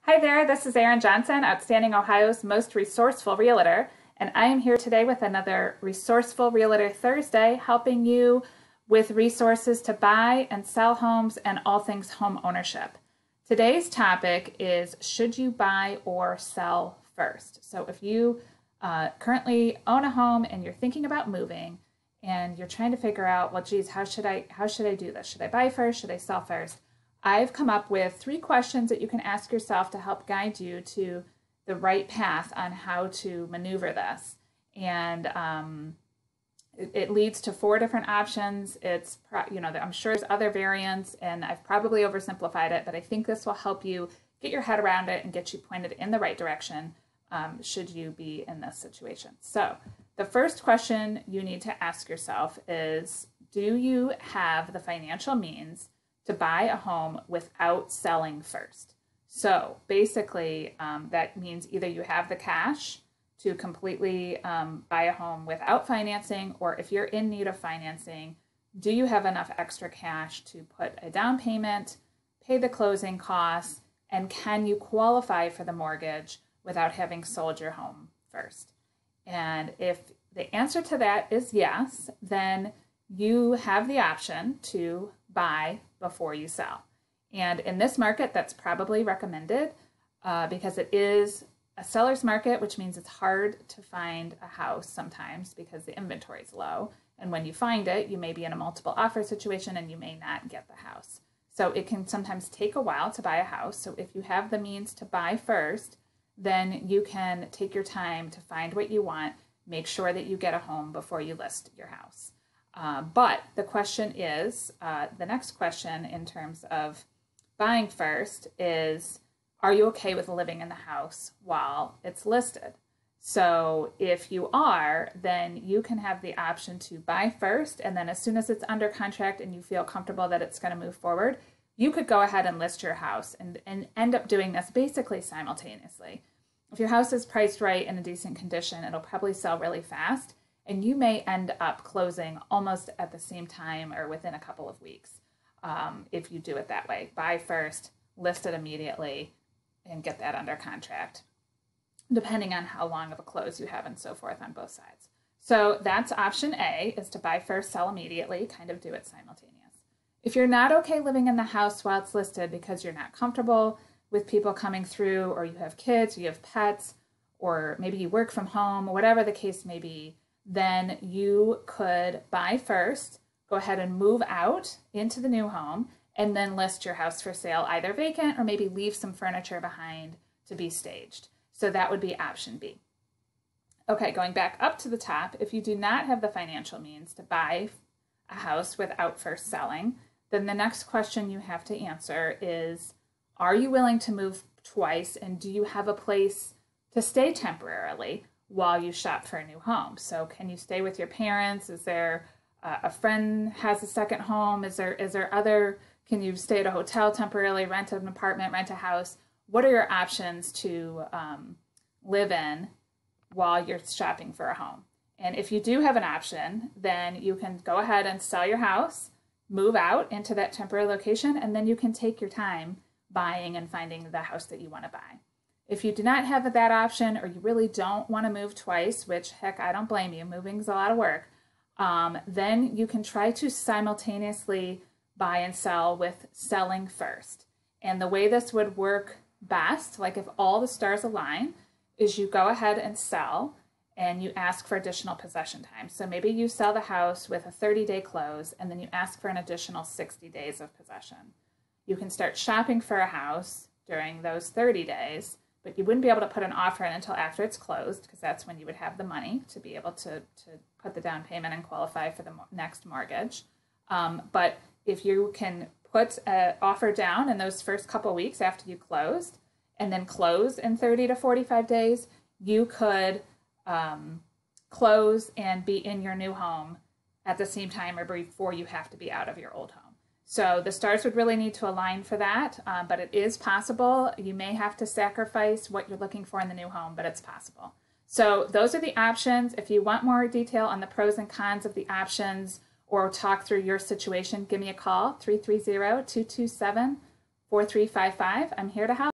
Hi there, this is Erin Johnson, Outstanding Ohio's most resourceful realtor, and I am here today with another Resourceful Realtor Thursday, helping you with resources to buy and sell homes and all things home ownership. Today's topic is, should you buy or sell first? So if you currently own a home and you're thinking about moving and you're trying to figure out, well, geez, how should I do this? Should I buy first? Should I sell first? I've come up with 3 questions that you can ask yourself to help guide you to the right path on how to maneuver this. And it leads to 4 different options. It's, I'm sure there's other variants, and I've probably oversimplified it, but I think this will help you get your head around it and get you pointed in the right direction should you be in this situation. So the first question you need to ask yourself is, do you have the financial means to buy a home without selling first? So basically, that means either you have the cash to completely buy a home without financing, or if you're in need of financing, do you have enough extra cash to put a down payment, pay the closing costs, and can you qualify for the mortgage without having sold your home first? And if the answer to that is yes, then you have the option to buy before you sell. And in this market, that's probably recommended because it is a seller's market, which means it's hard to find a house sometimes because the inventory is low. And when you find it, you may be in a multiple offer situation and you may not get the house. So it can sometimes take a while to buy a house. So if you have the means to buy first, then you can take your time to find what you want, make sure that you get a home before you list your house. But the question is, the next question in terms of buying first is, are you okay with living in the house while it's listed? So if you are, then you can have the option to buy first, and then as soon as it's under contract and you feel comfortable that it's going to move forward, you could go ahead and list your house and end up doing this basically simultaneously. If your house is priced right in a decent condition, it'll probably sell really fast. And you may end up closing almost at the same time or within a couple of weeks if you do it that way. Buy first, list it immediately, and get that under contract, depending on how long of a close you have and so forth on both sides. So that's option A, is to buy first, sell immediately, kind of do it simultaneous. If you're not okay living in the house while it's listed because you're not comfortable with people coming through, or you have kids, or you have pets, or maybe you work from home, whatever the case may be, then you could buy first, go ahead and move out into the new home, and then list your house for sale, either vacant or maybe leave some furniture behind to be staged. So that would be option B. Okay, going back up to the top, if you do not have the financial means to buy a house without first selling, then the next question you have to answer is, are you willing to move twice, and do you have a place to stay temporarily while you shop for a new home? So can you stay with your parents? Is there a friend has a second home? Is there other, can you stay at a hotel temporarily, rent an apartment, rent a house? What are your options to live in while you're shopping for a home? And if you do have an option, then you can go ahead and sell your house, move out into that temporary location, and then you can take your time buying and finding the house that you want to buy. If you do not have that option, or you really don't want to move twice, which, heck, I don't blame you, moving's a lot of work, then you can try to simultaneously buy and sell with selling first. And the way this would work best, like if all the stars align, is you go ahead and sell and you ask for additional possession time. So maybe you sell the house with a 30-day close, and then you ask for an additional 60 days of possession. You can start shopping for a house during those 30 days, but you wouldn't be able to put an offer in until after it's closed, because that's when you would have the money to be able to put the down payment and qualify for the next mortgage. But if you can put an offer down in those first couple of weeks after you closed, and then close in 30 to 45 days, you could close and be in your new home at the same time or before you have to be out of your old home. So the stars would really need to align for that, but it is possible. You may have to sacrifice what you're looking for in the new home, but it's possible. So those are the options. If you want more detail on the pros and cons of the options or talk through your situation, give me a call, 330-227-4355. I'm here to help.